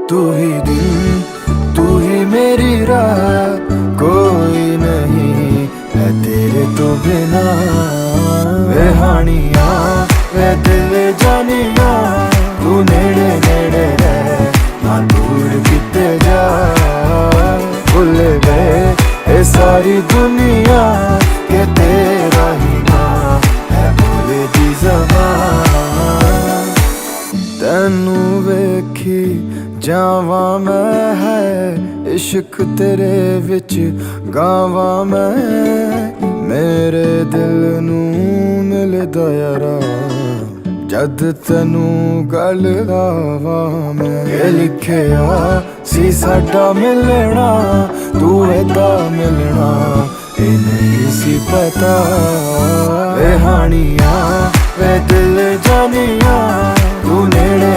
तू ही दिन, तू ही मेरी राह, कोई नहीं है तेरे तो बिना। वे हानिया वे दिल जानिया, तू नेड़े नेड़े रह ना दूर किते जा। भुल गए ये सारी दुनिया के तेरा ही ना है भोले दी ज़बान। तैनू वेखी जावा मैं है इश्क तेरे विच गावा मैं। मेरे दिल नू मिलदा यारा जद तैनू गल लावा मैं। ये लिखिया सी साडा मिलना, तू एदा मिलना ये नहीं सी पता। वे हानिया वे दिल जानिया, तू नेड़े